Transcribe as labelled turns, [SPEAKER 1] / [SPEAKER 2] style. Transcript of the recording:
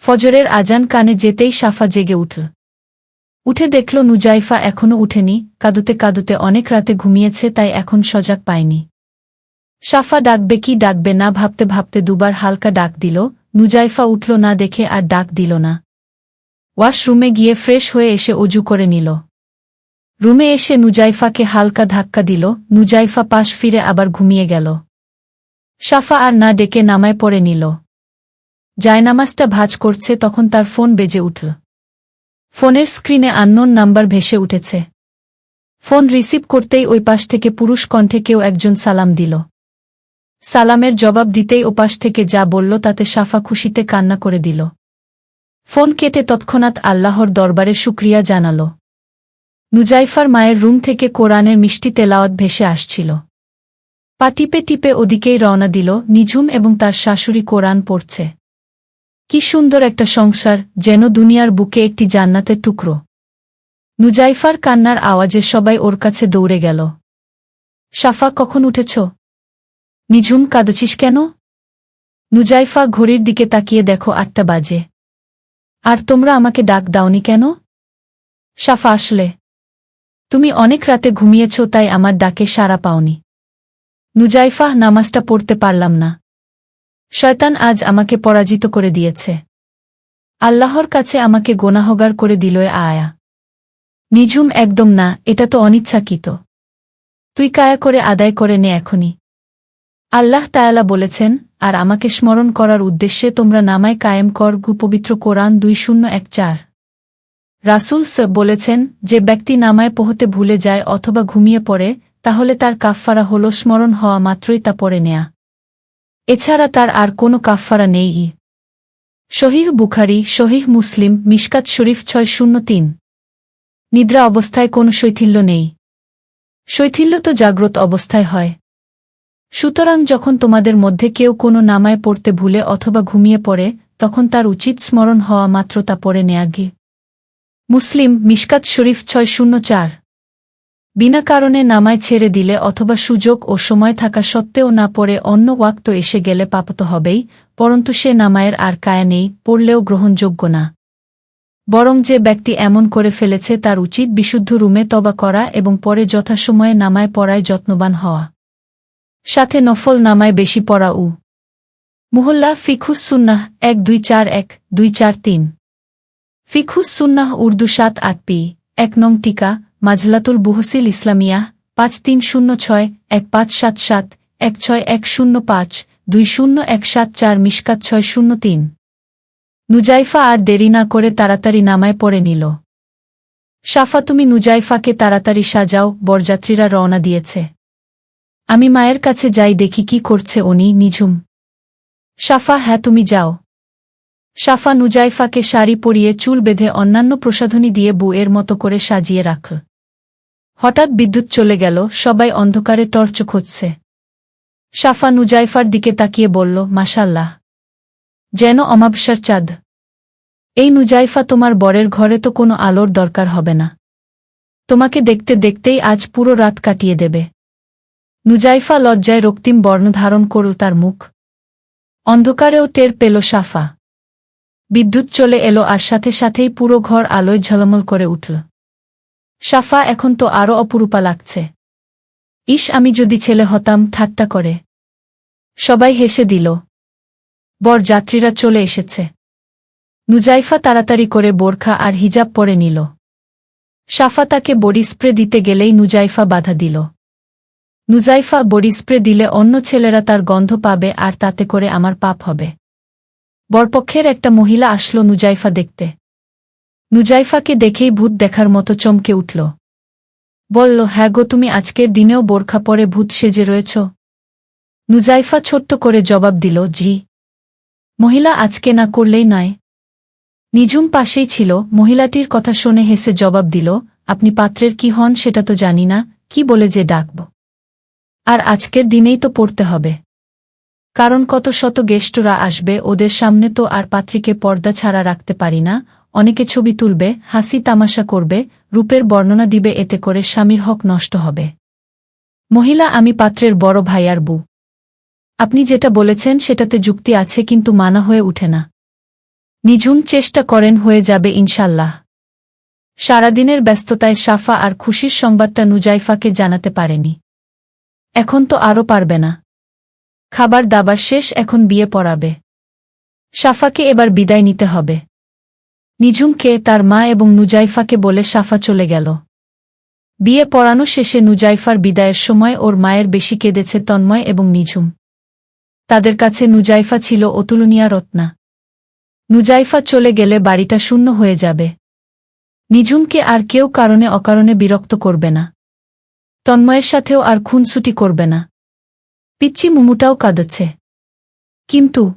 [SPEAKER 1] ফজরের আজান কানে যেতেই সাফা জেগে উঠল। উঠে দেখল নুজাইফা এখনো উঠেনি, কাঁদুতে কাঁদুতে অনেক রাতে ঘুমিয়েছে, তাই এখন সজাগ পায়নি। সাফা ডাকবে কি ডাকবে না ভাবতে ভাবতে দুবার হালকা ডাক দিল। নুজাইফা উঠল না দেখে আর ডাক দিল না। ওয়াশরুমে গিয়ে ফ্রেশ হয়ে এসে অজু করে নিল। রুমে এসে নুজাইফাকে হালকা ধাক্কা দিল। নুজাইফা পাশ ফিরে আবার ঘুমিয়ে গেল। সাফা আর না ডেকে নামায় পড়ে নিল। জায়নামাজটা ভাঁজ করছে, তখন তার ফোন বেজে উঠল। ফোনের স্ক্রিনে আননোন নাম্বার ভেসে উঠেছে। ফোন রিসিভ করতেই ওই পাশ থেকে পুরুষ কণ্ঠে কেউ একজন সালাম দিল। সালামের জবাব দিতেই ওপাশ থেকে যা বলল তাতে সাফা খুশিতে কান্না করে দিল। ফোন কেটে তৎক্ষণাৎ আল্লাহর দরবারে শুকরিয়া জানাল। নুজাইফার মায়ের রুম থেকে কোরআনের মিষ্টি তেলাওয়াত ভেসে আসছিল। পা টিপে টিপে ওদিকেই রওনা দিল। নিঝুম এবং তার শাশুড়ি কোরআন পড়ছে। কি সুন্দর একটা সংসার, যেন দুনিয়ার বুকে একটি জান্নাতের টুকরো। নুজাইফার কান্নার আওয়াজে সবাই ওর কাছে দৌড়ে গেল। সাফা, কখন উঠেছ? নিঝুম, কাঁদছিস কেন? নুজাইফা ঘড়ির দিকে তাকিয়ে দেখো 8টা বাজে। আর তোমরা আমাকে ডাক দাওনি কেন? সাফা, আসলে তুমি অনেক রাতে ঘুমিয়েছ, তাই আমার ডাকে সাড়া পাওনি। নুজাইফা, নামাজটা পড়তে পারলাম না। শয়তান আজ আমাকে পরাজিত করে দিয়েছে। আল্লাহর কাছে আমাকে গোনাহগার করে দিল আয়া। নিঝুম, একদম না, এটা তো অনিচ্ছাকৃত। তুই কায়া করে আদায় করে নে এখনই। আল্লাহ তাআলা বলেছেন, আর আমাকে স্মরণ করার উদ্দেশ্যে তোমরা নামায় কায়েম কর। পবিত্র কোরআন 2014। রাসূল বলেছেন, যে ব্যক্তি নামায় পড়তে ভুলে যায় অথবা ঘুমিয়ে পড়ে, তাহলে তার কাফফারা হল স্মরণ হওয়া মাত্রই তা পড়ে নেয়া। এছাড়া তার আর কোনো কাফফারা নেই। সহিহ বুখারী, সহিহ মুসলিম, মিশকাত শরীফ 603। নিদ্রা অবস্থায় কোনো শৈথিল্য নেই। শৈথিল্য তো জাগ্রত অবস্থায় হয়। সুতরাং যখন তোমাদের মধ্যে কেউ কোনো নামায় পড়তে ভুলে অথবা ঘুমিয়ে পড়ে, তখন তার উচিত স্মরণ হওয়া মাত্র তা পড়ে নেয়া। মুসলিম, মিশকাত শরীফ 604। বিনা কারণে নামায় ছেড়ে দিলে অথবা সুযোগ ও সময় থাকা সত্ত্বেও না পড়ে অন্য ওয়াক্ত এসে গেলে পাপ তো হবেই, পরন্তু সে নামায়ের আর কায়া নেই, পড়লেও গ্রহণযোগ্য না। বরং যে ব্যক্তি এমন করে ফেলেছে তার উচিত বিশুদ্ধ রুমে তওবা করা এবং পরে যথাসময়ে নামায় পড়ায় যত্নবান হওয়া। সাথে নফল নামায় বেশি পড়া। মুহল্লা ফিকহুস সুন্নাহ 1241 243। ফিকহুস সুন্নাহ উর্দু 7-8 পি। 1 নং টিকা, মাজলাতুল বুহসিল ইসলামিয়াহ 5306 1577 16105 20174 মিশকাত 603। নুজাইফা আর দেরি না করে তাড়াতাড়ি নামায় পড়ে নিল। সাফা, তুমি নুজাইফাকে তাড়াতাড়ি সাজাও, বরযাত্রীরা রওনা দিয়েছে। আমি মায়ের কাছে যাই, দেখি কি করছে উনি। নিঝুম। সাফা, হ্যাঁ তুমি যাও। সাফা নুজাইফাকে শাড়ি পরিয়ে চুল বেঁধে অন্যান্য প্রসাধনী দিয়ে বউয়ের মতো করে সাজিয়ে রাখল। হঠাৎ বিদ্যুৎ চলে গেল, সবাই অন্ধকারে টর্চ খুঁজছে। সাফা নুজাইফার দিকে তাকিয়ে বলল, মাশাআল্লাহ, যেন অমাবস্যার চাঁদ। এই নুজাইফা, তোমার বরের ঘরে তো কোনো আলোর দরকার হবে না। তোমাকে দেখতে দেখতেই আজ পুরো রাত কাটিয়ে দেবে। নুজাইফা লজ্জায় রক্তিম বর্ণ ধারণ করল তার মুখ। অন্ধকারেও টের পেল সাফা। বিদ্যুৎ চলে এলো আর সাথে সাথেই পুরো ঘর আলোয় ঝলমল করে উঠল। সাফা, এখন তো আরও অপরূপা লাগছে। ইস, আমি যদি ছেলে হতাম। ঠাট্টা করে সবাই হেসে দিল। বর যাত্রীরা চলে এসেছে। নুজাইফা তাড়াতাড়ি করে বোরখা আর হিজাব পরে নিল। সাফা তাকে বডি স্প্রে দিতে গেলেই নুজাইফা বাধা দিল। নুজাইফা, বডি স্প্রে দিলে অন্য ছেলেরা তার গন্ধ পাবে আর তাতে করে আমার পাপ হবে। বরপক্ষের একটা মহিলা আসলো নুজাইফা দেখতে। নুজাইফাকে দেখেই ভূত দেখার মতো চমকে উঠল। বলল, হ্যাঁ গো, তুমি আজকের দিনেও বোরখা পরে ভূত সেজে রয়েছ? নুজাইফা ছোট্ট করে জবাব দিল, জি। মহিলা আজকে না করলেই নয়। নিঝুম পাশেই ছিল। মহিলাটির কথা শুনে হেসে জবাব দিল, আপনি পাত্রের কি হন সেটা তো জানি না, কি বলে যে ডাকব। আর আজকের দিনেই তো পড়তে হবে, কারণ কত শত গেস্টরা আসবে, ওদের সামনে তো আর পাত্রীকে পর্দা ছাড়া রাখতে পারি না। অনেকে ছবি তুলবে, হাসি তামাশা করবে, রূপের বর্ণনা দিবে, এতে করে স্বামীর হক নষ্ট হবে। মহিলা, আমি পাত্রের বড় ভাই আর বউ। আপনি যেটা বলেছেন সেটাতে যুক্তি আছে, কিন্তু মানা হয়ে উঠে না। নিঝুম চেষ্টা করেন হয়ে যাবে ইনশাল্লাহ। সারাদিনের ব্যস্ততায় সাফা আর খুশির সংবাদটা নুজাইফাকে জানাতে পারেনি। এখন তো আরও পারবে না। খাবার দাবার শেষ, এখন বিয়ে পড়াবে। সাফাকে এবার বিদায় নিতে হবে। নিঝুমকে, তার মা এবং নুজাইফাকে বলে সাফা চলে গেল। বিয়ে পড়ানো শেষে নুজাইফার বিদায়ের সময় ওর মায়ের বেশি কেঁদেছে তন্ময় এবং নিঝুম। তাদের কাছে নুজাইফা ছিল অতুলনীয়া রত্না। নুজাইফা চলে গেলে বাড়িটা শূন্য হয়ে যাবে। নিঝুমকে আর কেউ কারণে অকারণে বিরক্ত করবে না। তন্ময়ের সাথেও আর খুনসুটি করবে না। পিচ্চি মুমুটাও কাঁদছে। কিন্তু